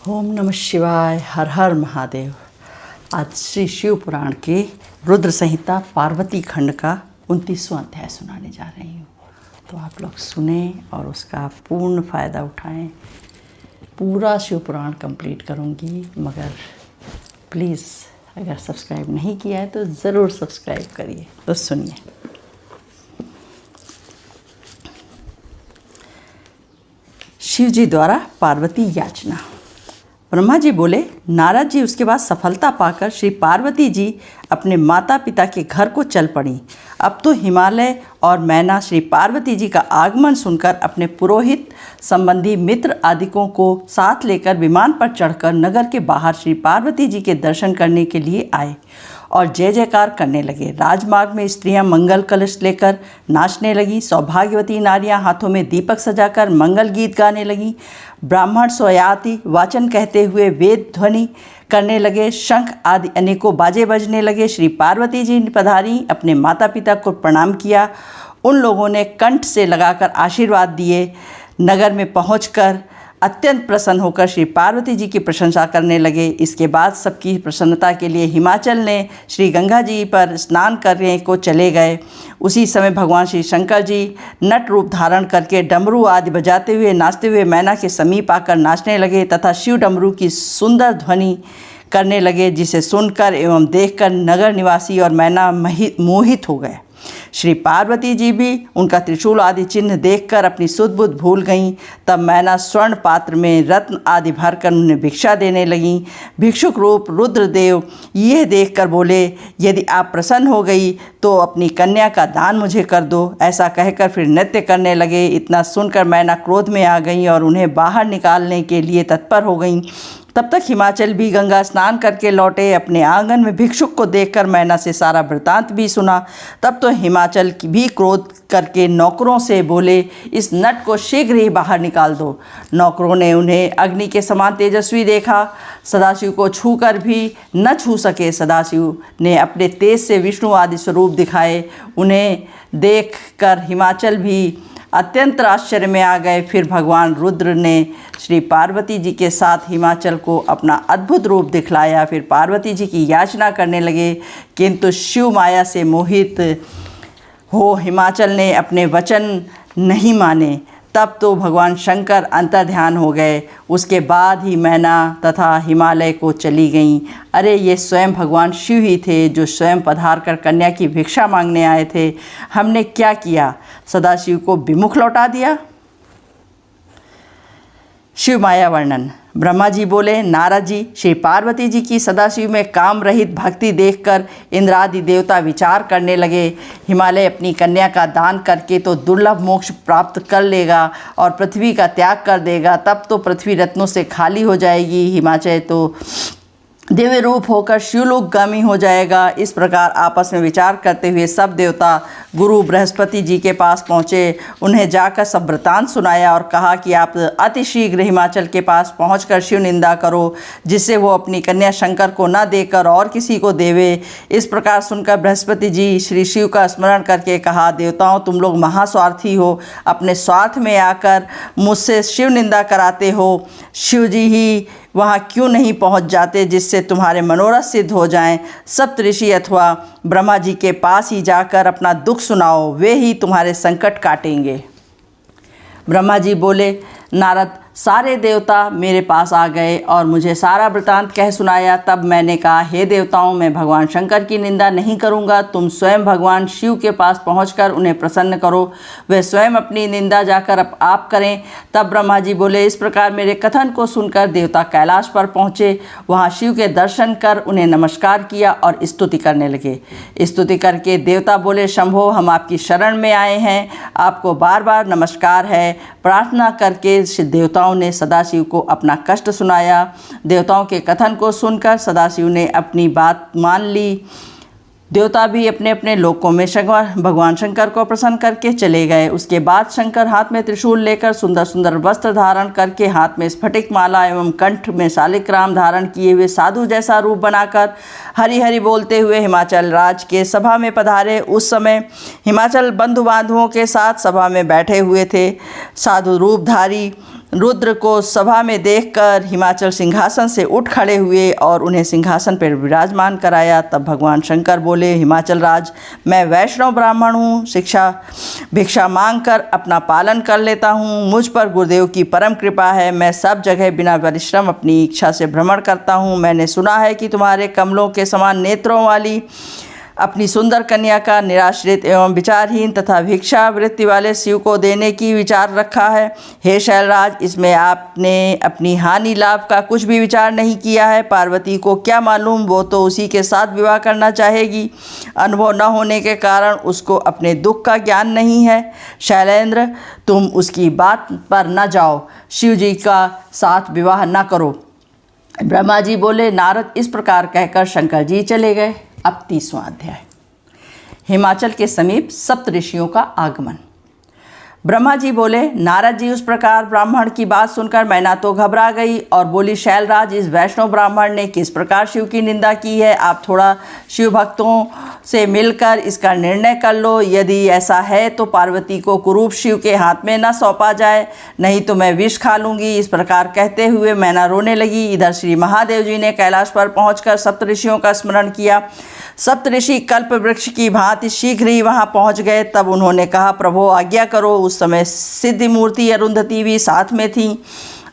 ओम नमः शिवाय। हर हर महादेव। आज श्री शिव पुराण के रुद्र संहिता पार्वती खंड का 29वां अध्याय सुनाने जा रही हूँ। तो आप लोग सुने और उसका पूर्ण फ़ायदा उठाएं। पूरा शिव पुराण कंप्लीट करूँगी, मगर प्लीज़ अगर सब्सक्राइब नहीं किया है तो ज़रूर सब्सक्राइब करिए। तो सुनिए। शिव जी द्वारा पार्वती याचना। ब्रह्मा जी बोले, नारद जी उसके बाद सफलता पाकर श्री पार्वती जी अपने माता पिता के घर को चल पड़ी। अब तो हिमालय और मैना श्री पार्वती जी का आगमन सुनकर अपने पुरोहित संबंधी मित्र आदिकों को साथ लेकर विमान पर चढ़कर नगर के बाहर श्री पार्वती जी के दर्शन करने के लिए आए और जय जयकार करने लगे। राजमार्ग में स्त्रियां मंगल कलश लेकर नाचने लगी। सौभाग्यवती नारियां हाथों में दीपक सजाकर मंगल गीत गाने लगी। ब्राह्मण स्वयाति वाचन कहते हुए वेद ध्वनि करने लगे। शंख आदि अनेकों बाजे बजने लगे। श्री पार्वती जी पधारी, अपने माता पिता को प्रणाम किया। उन लोगों ने कंठ से लगाकर आशीर्वाद दिए। नगर में पहुंचकर अत्यंत प्रसन्न होकर श्री पार्वती जी की प्रशंसा करने लगे। इसके बाद सबकी प्रसन्नता के लिए हिमाचल ने श्री गंगा जी पर स्नान करने को चले गए। उसी समय भगवान श्री शंकर जी नट रूप धारण करके डमरू आदि बजाते हुए नाचते हुए मैना के समीप आकर नाचने लगे तथा शिव डमरू की सुंदर ध्वनि करने लगे, जिसे सुनकर एवं देखकर नगर निवासी और मैना मोहित हो गए। श्री पार्वती जी भी उनका त्रिशूल आदि चिन्ह देखकर अपनी सुध बुध भूल गईं। तब मैना स्वर्ण पात्र में रत्न आदि भरकर उन्हें भिक्षा देने लगीं। भिक्षुक रूप रुद्रदेव यह देखकर बोले, यदि आप प्रसन्न हो गई तो अपनी कन्या का दान मुझे कर दो। ऐसा कहकर फिर नृत्य करने लगे। इतना सुनकर मैना क्रोध में आ गई और उन्हें बाहर निकालने के लिए तत्पर हो गईं। तब तक हिमाचल भी गंगा स्नान करके लौटे। अपने आंगन में भिक्षुक को देखकर मैना से सारा वृतांत भी सुना। तब तो हिमाचल भी क्रोध करके नौकरों से बोले, इस नट को शीघ्र ही बाहर निकाल दो। नौकरों ने उन्हें अग्नि के समान तेजस्वी देखा। सदाशिव को छूकर भी न छू सके। सदाशिव ने अपने तेज से विष्णु आदि स्वरूप दिखाए। उन्हें देखकर हिमाचल भी अत्यंत आश्चर्य में आ गए। फिर भगवान रुद्र ने श्री पार्वती जी के साथ हिमाचल को अपना अद्भुत रूप दिखलाया। फिर पार्वती जी की याचना करने लगे, किंतु शिव माया से मोहित हो हिमाचल ने अपने वचन नहीं माने। तब तो भगवान शंकर अंतर्ध्यान हो गए। उसके बाद ही मैना तथा हिमालय को चली गईं। अरे ये स्वयं भगवान शिव ही थे जो स्वयं पधार कर कन्या की भिक्षा मांगने आए थे। हमने क्या किया? सदाशिव को विमुख लौटा दिया। शिव माया वर्णन। ब्रह्मा जी बोले, नारद जी, श्री पार्वती जी की सदाशिव में काम रहित भक्ति देखकर इंद्रादि देवता विचार करने लगे। हिमालय अपनी कन्या का दान करके तो दुर्लभ मोक्ष प्राप्त कर लेगा और पृथ्वी का त्याग कर देगा। तब तो पृथ्वी रत्नों से खाली हो जाएगी। हिमाचल तो दिव्य रूप होकर शिवलोकगामी हो जाएगा। इस प्रकार आपस में विचार करते हुए सब देवता गुरु बृहस्पति जी के पास पहुँचे। उन्हें जाकर सब वृतांत सुनाया और कहा कि आप अतिशीघ्र हिमाचल के पास पहुंचकर शिव निंदा करो, जिससे वो अपनी कन्या शंकर को न देकर और किसी को देवे। इस प्रकार सुनकर बृहस्पति जी श्री शिव का स्मरण करके कहा, देवताओं, तुम लोग महास्वार्थी हो। अपने स्वार्थ में आकर मुझसे शिव निंदा कराते हो। शिव जी ही वहाँ क्यों नहीं पहुँच जाते जिससे तुम्हारे मनोरथ सिद्ध हो जाएं। सप्तऋषि अथवा ब्रह्मा जी के पास ही जाकर अपना दुख सुनाओ, वे ही तुम्हारे संकट काटेंगे। ब्रह्मा जी बोले, नारद, सारे देवता मेरे पास आ गए और मुझे सारा वृतांत कह सुनाया। तब मैंने कहा, हे देवताओं, मैं भगवान शंकर की निंदा नहीं करूंगा। तुम स्वयं भगवान शिव के पास पहुंचकर उन्हें प्रसन्न करो। वे स्वयं अपनी निंदा जाकर आप करें। तब ब्रह्मा जी बोले, इस प्रकार मेरे कथन को सुनकर देवता कैलाश पर पहुँचे। वहाँ शिव के दर्शन कर उन्हें नमस्कार किया और स्तुति करने लगे। स्तुति करके देवता बोले, शंभो, हम आपकी शरण में आए हैं। आपको बार बार नमस्कार है। प्रार्थना करके देवताओं ने सदाशिव को अपना कष्ट सुनाया। देवताओं के कथन को सुनकर सदाशिव ने अपनी बात मान ली। देवता भी अपने अपने लोकों में भगवान शंकर को प्रसन्न करके चले गए। उसके बाद शंकर हाथ में त्रिशूल लेकर सुंदर सुंदर वस्त्र धारण करके हाथ में स्फटिक माला एवं कंठ में शालिग्राम धारण किए हुए साधु जैसा रूप बनाकर हरि हरि बोलते हुए हिमाचल राज के सभा में पधारे। उस समय हिमाचल बंधु बांधवों के साथ सभा में बैठे हुए थे। साधु रूपधारी रुद्र को सभा में देखकर हिमाचल सिंहासन से उठ खड़े हुए और उन्हें सिंहासन पर विराजमान कराया। तब भगवान शंकर बोले, हिमाचल राज, मैं वैष्णव ब्राह्मण हूँ, भिक्षा मांगकर अपना पालन कर लेता हूँ। मुझ पर गुरुदेव की परम कृपा है। मैं सब जगह बिना परिश्रम अपनी इच्छा से भ्रमण करता हूँ। मैंने सुना है कि तुम्हारे कमलों के समान नेत्रों वाली अपनी सुंदर कन्या का निराश्रित एवं विचारहीन तथा भिक्षा वृत्ति वाले शिव को देने की विचार रखा है। हे शैलराज, इसमें आपने अपनी हानि लाभ का कुछ भी विचार नहीं किया है। पार्वती को क्या मालूम, वो तो उसी के साथ विवाह करना चाहेगी। अनुभव न होने के कारण उसको अपने दुख का ज्ञान नहीं है। शैलेंद्र, तुम उसकी बात पर न जाओ, शिव जी का साथ विवाह न करो। ब्रह्मा जी बोले, नारद इस प्रकार कहकर शंकर जी चले गए। अब 30वां अध्याय। हिमाचल के समीप सप्तऋषियों का आगमन। ब्रह्मा जी बोले, नारद जी, उस प्रकार ब्राह्मण की बात सुनकर मैना तो घबरा गई और बोली, शैलराज, इस वैष्णव ब्राह्मण ने किस प्रकार शिव की निंदा की है। आप थोड़ा शिव भक्तों से मिलकर इसका निर्णय कर लो। यदि ऐसा है तो पार्वती को कुरूप शिव के हाथ में न सौंपा जाए, नहीं तो मैं विष खा लूँगी। इस प्रकार कहते हुए मैना रोने लगी। इधर श्री महादेव जी ने कैलाश पर पहुँचकर सप्तऋषियों का स्मरण किया। सप्तऋषि कल्प वृक्ष की भांति शीघ्र ही वहां पहुंच गए। तब उन्होंने कहा, प्रभु आज्ञा करो। उस समय सिद्धि मूर्ति अरुंधति भी साथ में थी।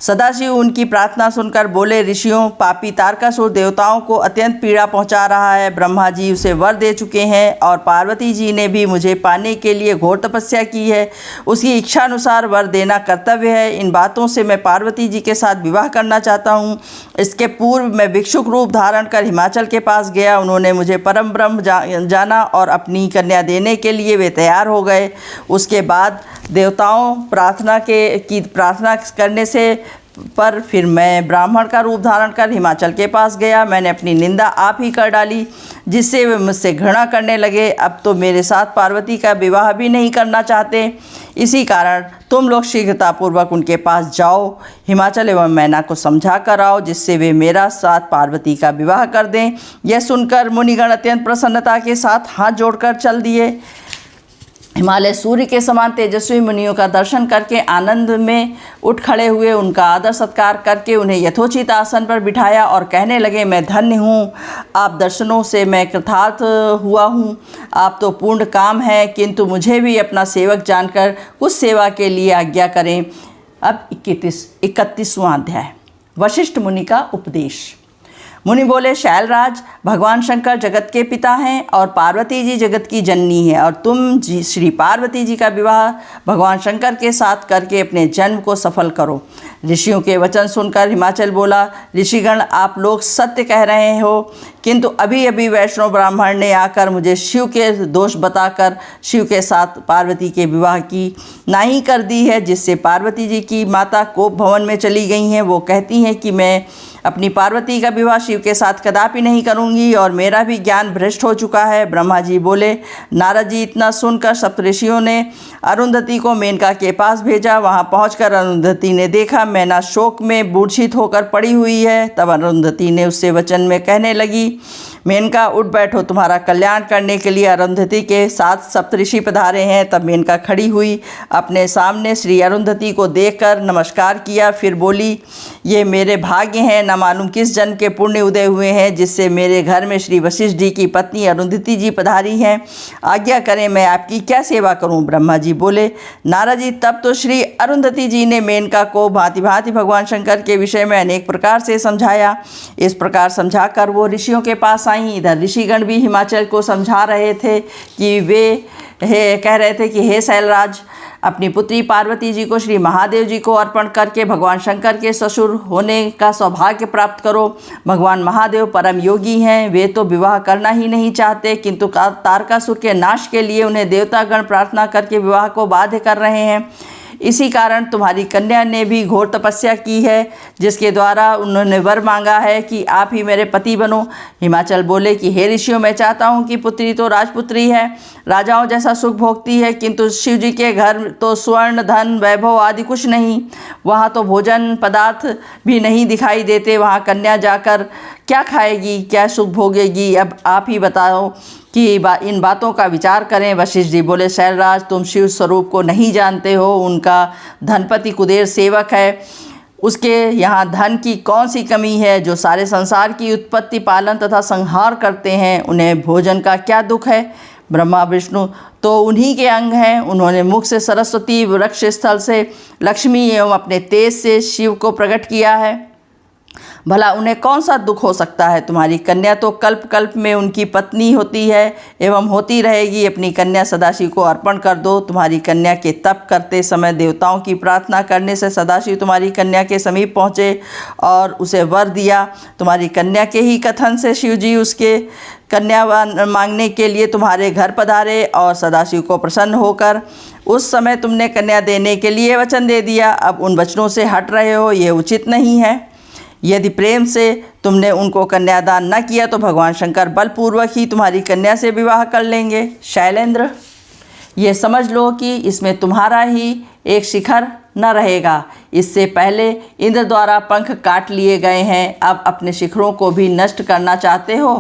सदाशिव उनकी प्रार्थना सुनकर बोले, ऋषियों, पापी तारकासुर देवताओं को अत्यंत पीड़ा पहुंचा रहा है। ब्रह्मा जी उसे वर दे चुके हैं और पार्वती जी ने भी मुझे पाने के लिए घोर तपस्या की है। उसकी इच्छा अनुसार वर देना कर्तव्य है। इन बातों से मैं पार्वती जी के साथ विवाह करना चाहता हूँ। इसके पूर्व मैं भिक्षुक रूप धारण कर हिमाचल के पास गया। उन्होंने मुझे परम ब्रह्म जाना और अपनी कन्या देने के लिए वे तैयार हो गए। उसके बाद देवताओं की प्रार्थना करने से पर फिर मैं ब्राह्मण का रूप धारण कर हिमाचल के पास गया। मैंने अपनी निंदा आप ही कर डाली, जिससे वे मुझसे घृणा करने लगे। अब तो मेरे साथ पार्वती का विवाह भी नहीं करना चाहते। इसी कारण तुम लोग शीघ्रतापूर्वक उनके पास जाओ, हिमाचल एवं मैना को समझा कर आओ, जिससे वे मेरा साथ पार्वती का विवाह कर दें। यह सुनकर मुनिगण अत्यंत प्रसन्नता के साथ हाथ जोड़कर चल दिए। हिमालय सूर्य के समान तेजस्वी मुनियों का दर्शन करके आनंद में उठ खड़े हुए। उनका आदर सत्कार करके उन्हें यथोचित आसन पर बिठाया और कहने लगे, मैं धन्य हूँ, आप दर्शनों से मैं कृतार्थ हुआ हूँ। आप तो पूर्ण काम है, किंतु मुझे भी अपना सेवक जानकर कुछ सेवा के लिए आज्ञा करें। अब 31वां अध्याय। वशिष्ठ मुनि का उपदेश। मुनि बोले, शैलराज, भगवान शंकर जगत के पिता हैं और पार्वती जी जगत की जननी है, और तुम श्री पार्वती जी का विवाह भगवान शंकर के साथ करके अपने जन्म को सफल करो। ऋषियों के वचन सुनकर हिमाचल बोला, ऋषिगण, आप लोग सत्य कह रहे हो, किंतु अभी अभी वैष्णव ब्राह्मण ने आकर मुझे शिव के दोष बताकर शिव के साथ पार्वती के विवाह की नाहीं कर दी है, जिससे पार्वती जी की माता कोप भवन में चली गई हैं। वो कहती हैं कि मैं अपनी पार्वती का विवाह शिव के साथ कदापि नहीं करूंगी और मेरा भी ज्ञान भ्रष्ट हो चुका है। ब्रह्मा जी बोले, नारद जी, इतना सुनकर सप्तऋषियों ने अरुंधति को मेनका के पास भेजा। वहां पहुंचकर अरुंधति ने देखा मैना शोक में मूर्छित होकर पड़ी हुई है। तब अरुंधति ने उससे वचन में कहने लगी, मेनका उठ बैठो, तुम्हारा कल्याण करने के लिए अरुंधति के साथ सप्तऋषि पधारे हैं। तब मेनका खड़ी हुई, अपने सामने श्री अरुंधति को देखकर नमस्कार किया, फिर बोली, ये मेरे भाग्य हैं, न मालूम किस जन्म के पुण्य उदय हुए हैं, जिससे मेरे घर में श्री वशिष्ठ जी की पत्नी अरुंधति जी पधारी हैं। आज्ञा करें, मैं आपकी क्या सेवा करूं। ब्रह्मा जी बोले, नारद जी, तब तो श्री अरुंधति जी ने मेनका को भांति भांति भगवान शंकर के विषय में अनेक प्रकार से समझाया। इस प्रकार समझाकर वो ऋषियों के पास आई। इधर ऋषिगण भी हिमाचल को समझा रहे थे कि वे कह रहे थे कि हे शैलराज, अपनी पुत्री पार्वती जी को श्री महादेव जी को अर्पण करके भगवान शंकर के ससुर होने का सौभाग्य प्राप्त करो। भगवान महादेव परम योगी हैं, वे तो विवाह करना ही नहीं चाहते, किंतु तारकासुर के नाश के लिए उन्हें देवतागण प्रार्थना करके विवाह को बाध्य कर रहे हैं। इसी कारण तुम्हारी कन्या ने भी घोर तपस्या की है, जिसके द्वारा उन्होंने वर मांगा है कि आप ही मेरे पति बनो। हिमाचल बोले कि हे ऋषियों, मैं चाहता हूँ कि पुत्री तो राजपुत्री है, राजाओं जैसा सुख भोगती है, किंतु शिव जी के घर तो स्वर्ण धन वैभव आदि कुछ नहीं। वहाँ तो भोजन पदार्थ भी नहीं दिखाई देते। वहाँ कन्या जाकर क्या खाएगी, क्या सुख भोगेगी, अब आप ही बताओ कि इन बातों का विचार करें। वशिष्ठ जी बोले, शैलराज, तुम शिव स्वरूप को नहीं जानते हो। उनका धनपति कुबेर सेवक है, उसके यहाँ धन की कौन सी कमी है। जो सारे संसार की उत्पत्ति, पालन तथा संहार करते हैं, उन्हें भोजन का क्या दुख है। ब्रह्मा विष्णु तो उन्हीं के अंग हैं। उन्होंने मुख से सरस्वती, वृक्ष स्थल से लक्ष्मी एवं अपने तेज से शिव को प्रकट किया है। भला उन्हें कौन सा दुख हो सकता है। तुम्हारी कन्या तो कल्प कल्प में उनकी पत्नी होती है एवं होती रहेगी। अपनी कन्या सदाशिव को अर्पण कर दो। तुम्हारी कन्या के तप करते समय देवताओं की प्रार्थना करने से सदाशिव तुम्हारी कन्या के समीप पहुँचे और उसे वर दिया। तुम्हारी कन्या के ही कथन से शिवजी उसके कन्या मांगने के लिए तुम्हारे घर पधारे और सदाशिव को प्रसन्न होकर उस समय तुमने कन्या देने के लिए वचन दे दिया। अब उन वचनों से हट रहे हो, ये उचित नहीं है। यदि प्रेम से तुमने उनको कन्यादान न किया तो भगवान शंकर बलपूर्वक ही तुम्हारी कन्या से विवाह कर लेंगे। शैलेंद्र, ये समझ लो कि इसमें तुम्हारा ही एक शिखर न रहेगा। इससे पहले इंद्र द्वारा पंख काट लिए गए हैं, अब अपने शिखरों को भी नष्ट करना चाहते हो।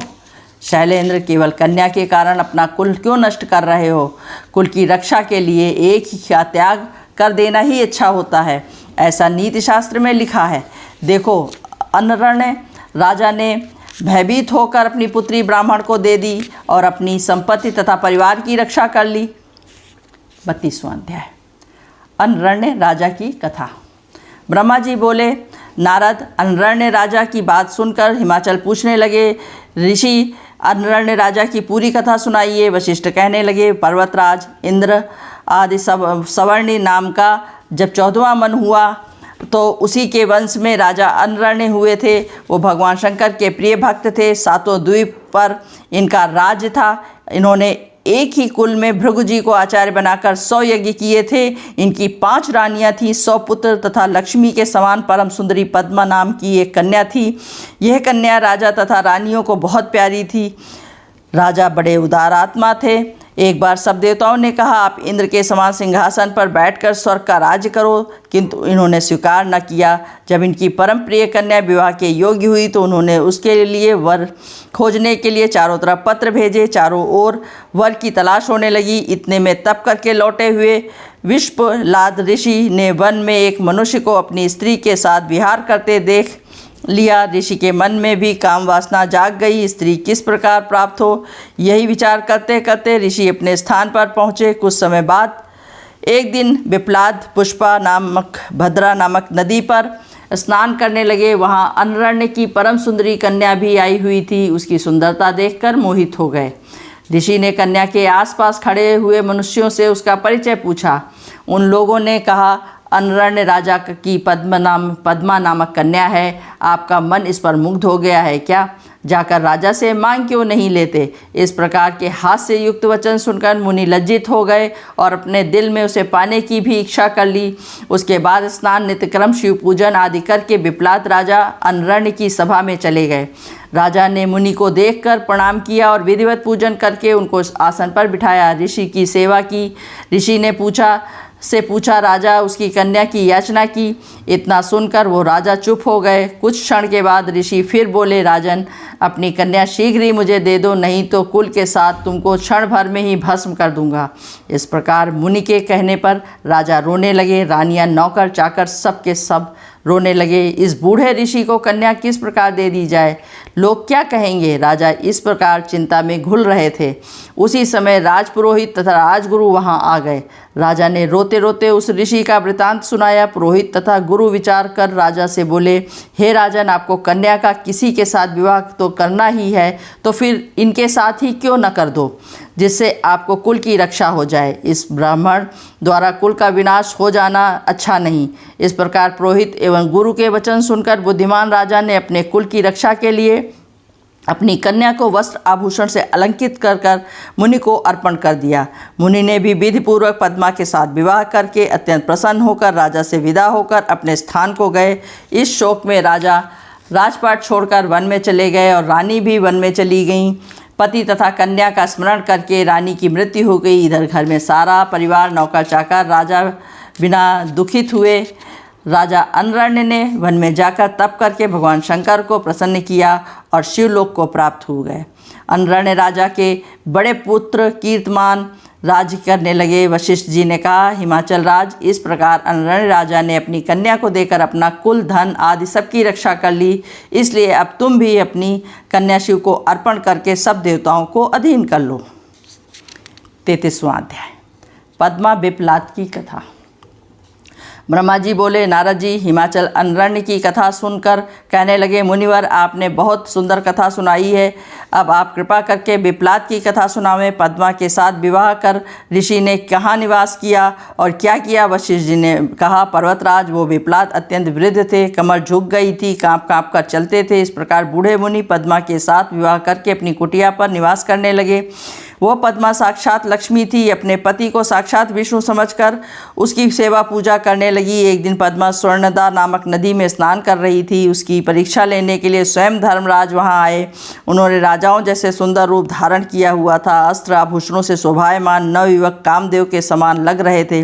शैलेंद्र, केवल कन्या के कारण अपना कुल क्यों नष्ट कर रहे हो। कुल की रक्षा के लिए एक ही का त्याग कर देना ही अच्छा होता है, ऐसा नीति शास्त्र में लिखा है। देखो, अनरण्य राजा ने भयभीत होकर अपनी पुत्री ब्राह्मण को दे दी और अपनी संपत्ति तथा परिवार की रक्षा कर ली। 32वां अध्याय, अनरण्य राजा की कथा। ब्रह्मा जी बोले, नारद, अनरण्य राजा की बात सुनकर हिमाचल पूछने लगे, ऋषि अनरण्य राजा की पूरी कथा सुनाइए। वशिष्ठ कहने लगे, पर्वतराज इंद्र आदि सवर्णी नाम का जब 14वां मन हुआ तो उसी के वंश में राजा अनरण्य हुए थे। वो भगवान शंकर के प्रिय भक्त थे। 7 द्वीप पर इनका राज्य था। इन्होंने एक ही कुल में भृगु जी को आचार्य बनाकर 100 यज्ञ किए थे। इनकी 5 रानियां थीं, 100 पुत्र तथा लक्ष्मी के समान परम सुंदरी पद्मा नाम की एक कन्या थी। यह कन्या राजा तथा रानियों को बहुत प्यारी थी। राजा बड़े उदार आत्मा थे। एक बार सब देवताओं ने कहा, आप इंद्र के समान सिंहासन पर बैठकर स्वर्ग का राज्य करो, किंतु इन्होंने स्वीकार न किया। जब इनकी परम प्रिय कन्या विवाह के योग्य हुई तो उन्होंने उसके लिए वर खोजने के लिए चारों तरफ पत्र भेजे। चारों ओर वर की तलाश होने लगी। इतने में तप करके लौटे हुए विश्वलाद ऋषि ने वन में एक मनुष्य को अपनी स्त्री के साथ विहार करते देख लिया। ऋषि के मन में भी काम वासना जाग गई। स्त्री किस प्रकार प्राप्त हो, यही विचार करते करते ऋषि अपने स्थान पर पहुँचे। कुछ समय बाद एक दिन विप्लाद पुष्पा नामक भद्रा नामक नदी पर स्नान करने लगे। वहाँ अनरण्य की परम सुंदरी कन्या भी आई हुई थी। उसकी सुंदरता देखकर मोहित हो गए। ऋषि ने कन्या के आसपास खड़े हुए मनुष्यों से उसका परिचय पूछा। उन लोगों ने कहा, अनरण्य राजा की पद्मा नामक कन्या है। आपका मन इस पर मुग्ध हो गया है क्या? जाकर राजा से मांग क्यों नहीं लेते? इस प्रकार के हास्य युक्त वचन सुनकर मुनि लज्जित हो गए और अपने दिल में उसे पाने की भी इच्छा कर ली। उसके बाद स्नान, नित्यक्रम, शिव पूजन आदि करके विप्लाद राजा अनरण्य की सभा में चले गए। राजा ने मुनि को देखकर प्रणाम किया और विधिवत पूजन करके उनको आसन पर बिठाया। ऋषि की सेवा की। ऋषि ने पूछा राजा उसकी कन्या की याचना की। इतना सुनकर वो राजा चुप हो गए। कुछ क्षण के बाद ऋषि फिर बोले, राजन, अपनी कन्या शीघ्र ही मुझे दे दो, नहीं तो कुल के साथ तुमको क्षण भर में ही भस्म कर दूंगा। इस प्रकार मुनि के कहने पर राजा रोने लगे। रानियां, नौकर, चाकर सब के सब रोने लगे। इस बूढ़े ऋषि को कन्या किस प्रकार दे दी जाए, लोग क्या कहेंगे? राजा इस प्रकार चिंता में घुल रहे थे। उसी समय राजपुरोहित तथा राजगुरु वहां आ गए। राजा ने रोते रोते उस ऋषि का वृतांत सुनाया। पुरोहित तथा गुरु विचार कर राजा से बोले, हे राजन, आपको कन्या का किसी के साथ विवाह तो करना ही है, तो फिर इनके साथ ही क्यों न कर दो, जिससे आपको कुल की रक्षा हो जाए। इस ब्राह्मण द्वारा कुल का विनाश हो जाना अच्छा नहीं। इस प्रकार पुरोहित एवं गुरु के वचन सुनकर बुद्धिमान राजा ने अपने कुल की रक्षा के लिए अपनी कन्या को वस्त्र आभूषण से अलंकृत कर कर मुनि को अर्पण कर दिया। मुनि ने भी विधिपूर्वक पद्मा के साथ विवाह करके अत्यंत प्रसन्न होकर राजा से विदा होकर अपने स्थान को गए। इस शोक में राजा राजपाट छोड़कर वन में चले गए और रानी भी वन में चली गईं। पति तथा कन्या का स्मरण करके रानी की मृत्यु हो गई। इधर घर में सारा परिवार, नौकर चाकर राजा बिना दुखित हुए राजा अनरण्य ने वन में जाकर तप करके भगवान शंकर को प्रसन्न किया और शिवलोक को प्राप्त हो गए। अनरण्य राजा के बड़े पुत्र कीर्तिमान राज्य करने लगे। वशिष्ठ जी ने कहा, हिमाचल राज, इस प्रकार अनरण्य राजा ने अपनी कन्या को देकर अपना कुल धन आदि सबकी रक्षा कर ली, इसलिए अब तुम भी अपनी कन्या शिव को अर्पण करके सब देवताओं को अधीन कर लो। 33वां अध्याय, पद्मा बिप्लात की कथा। ब्रह्मा जी बोले, नारद जी, हिमाचल अनरण्य की कथा सुनकर कहने लगे, मुनिवर, आपने बहुत सुंदर कथा सुनाई है, अब आप कृपा करके बिप्लात की कथा सुनावें। पद्मा के साथ विवाह कर ऋषि ने कहाँ निवास किया और क्या किया? वशिष्ठ जी ने कहा, पर्वतराज, वो बिप्लात अत्यंत वृद्ध थे, कमर झुक गई थी, काँप काँप कर चलते थे। इस प्रकार बूढ़े मुनि पद्मा के साथ विवाह करके अपनी कुटिया पर निवास करने लगे। वो पद्मा साक्षात लक्ष्मी थी, अपने पति को साक्षात विष्णु समझकर उसकी सेवा पूजा करने लगी। एक दिन पद्मा स्वर्णदा नामक नदी में स्नान कर रही थी। उसकी परीक्षा लेने के लिए स्वयं धर्मराज वहां आए। उन्होंने राजाओं जैसे सुंदर रूप धारण किया हुआ था। अस्त्र आभूषणों से शोभायमान नवयुवक कामदेव के समान लग रहे थे।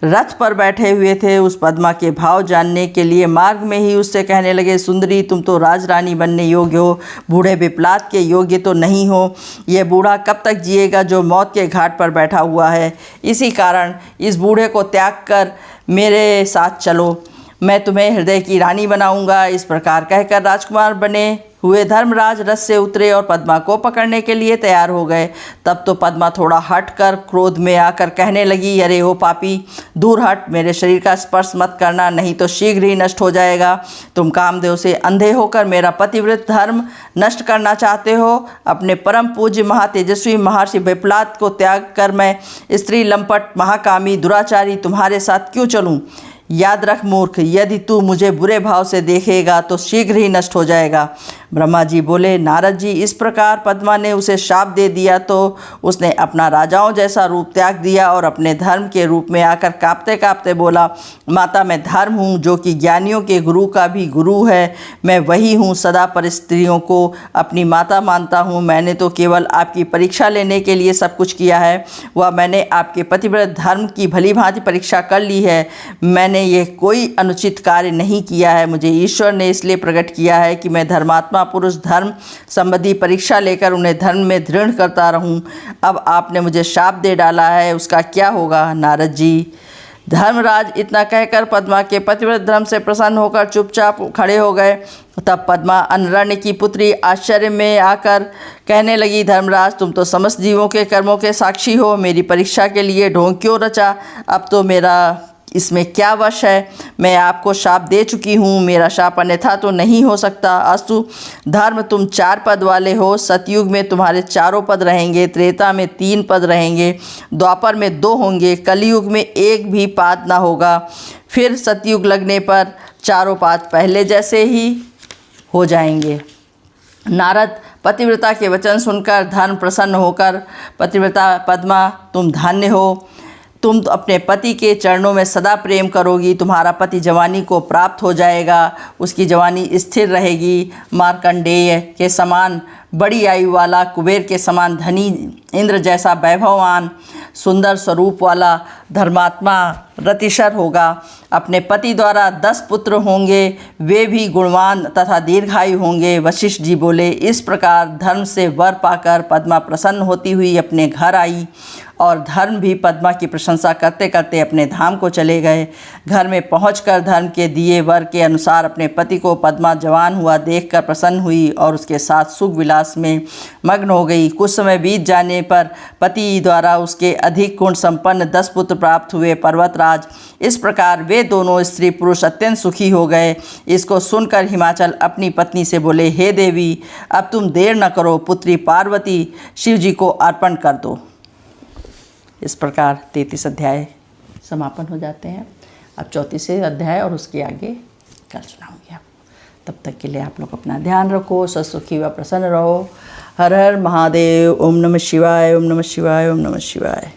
रथ पर बैठे हुए थे। उस पद्मा के भाव जानने के लिए मार्ग में ही उससे कहने लगे, सुंदरी, तुम तो राजरानी बनने योग्य हो, बूढ़े बिप्लात के योग्य तो नहीं हो। यह बूढ़ा कब तक जिएगा जो मौत के घाट पर बैठा हुआ है? इसी कारण इस बूढ़े को त्याग कर मेरे साथ चलो, मैं तुम्हें हृदय की रानी बनाऊंगा। इस प्रकार कहकर राजकुमार बने हुए धर्मराज रथ से उतरे और पद्मा को पकड़ने के लिए तैयार हो गए। तब तो पद्मा थोड़ा हट कर क्रोध में आकर कहने लगी, अरे ओ पापी, दूर हट, मेरे शरीर का स्पर्श मत करना, नहीं तो शीघ्र ही नष्ट हो जाएगा। तुम कामदेव से अंधे होकर मेरा पतिव्रत धर्म नष्ट करना चाहते हो। अपने परम पूज्य महातेजस्वी महर्षि बिप्लात को त्याग कर मैं स्त्री लंपट महाकामी दुराचारी तुम्हारे साथ क्यों चलूँ? याद रख मूर्ख, यदि तू मुझे बुरे भाव से देखेगा तो शीघ्र ही नष्ट हो जाएगा। ब्रह्मा जी बोले, नारद जी, इस प्रकार पद्मा ने उसे शाप दे दिया तो उसने अपना राजाओं जैसा रूप त्याग दिया और अपने धर्म के रूप में आकर काँपते काँपते बोला, माता, मैं धर्म हूँ जो कि ज्ञानियों के गुरु का भी गुरु है। मैं वही हूँ, सदा पर स्त्रियों को अपनी माता मानता हूँ। मैंने तो केवल आपकी परीक्षा लेने के लिए सब कुछ किया है। वह मैंने आपके पतिव्रत धर्म की भली भांति परीक्षा कर ली है। मैंने ये कोई अनुचित कार्य नहीं किया है। मुझे ईश्वर ने इसलिए प्रकट किया है कि मैं धर्मात्मा पुरुष धर्म संबंधी परीक्षा लेकर उन्हें धर्म में दृढ़ करता रहूं। अब आपने मुझे शाप दे डाला है, उसका क्या होगा? नारद जी, धर्मराज इतना कहकर पद्मा के पतिव्रत धर्म से प्रसन्न होकर चुपचाप खड़े हो गए। तब पद्मा अनरण्य की पुत्री आश्चर्य में आकर कहने लगी, धर्मराज, तुम तो समस्त जीवों के कर्मों के साक्षी हो। मेरी परीक्षा के लिए ढोंग क्यों रचा? अब तो मेरा इसमें क्या वश है? मैं आपको शाप दे चुकी हूँ, मेरा शाप अन्यथा तो नहीं हो सकता। अस्तु धर्म, तुम 4 पद वाले हो। सतयुग में तुम्हारे 4 पद रहेंगे, त्रेता में 3 पद रहेंगे, द्वापर में 2 होंगे, कलयुग में 1 भी पाद ना होगा। फिर सतयुग लगने पर 4 पाद पहले जैसे ही हो जाएंगे। नारद, पतिव्रता के वचन सुनकर धर्म प्रसन्न होकर, पतिव्रता पद्मा, तुम धन्य हो। तुम तो अपने पति के चरणों में सदा प्रेम करोगी। तुम्हारा पति जवानी को प्राप्त हो जाएगा, उसकी जवानी स्थिर रहेगी। मार्कंडेय के समान बड़ी आयु वाला, कुबेर के समान धनी, इंद्र जैसा वैभववान सुंदर स्वरूप वाला धर्मात्मा रतिशर होगा। अपने पति द्वारा 10 पुत्र होंगे, वे भी गुणवान तथा दीर्घायु होंगे। वशिष्ठ जी बोले, इस प्रकार धर्म से वर पाकर पद्मा प्रसन्न होती हुई अपने घर आई और धर्म भी पद्मा की प्रशंसा करते करते अपने धाम को चले गए। घर में पहुंचकर धर्म के दिए वर के अनुसार अपने पति को पद्मा जवान हुआ देखकर प्रसन्न हुई और उसके साथ सुख विलास में मग्न हो गई। कुछ समय बीत जाने पर पति द्वारा उसके अधिक गुण संपन्न 10 पुत्र प्राप्त हुए। पर्वतराज, इस प्रकार वे दोनों स्त्री पुरुष अत्यंत सुखी हो गए। इसको सुनकर हिमाचल अपनी पत्नी से बोले, हे देवी, अब तुम देर न करो, पुत्री पार्वती शिव जी को अर्पण कर दो। इस प्रकार 33 अध्याय समापन हो जाते हैं। अब 34 अध्याय और उसके आगे कल सुनाऊंगी आप। तब तक के लिए आप लोग अपना ध्यान रखो, सुखी व प्रसन्न रहो। हर हर महादेव। ओम नमः शिवाय, ओम नमः शिवाय, ओम नमः शिवाय।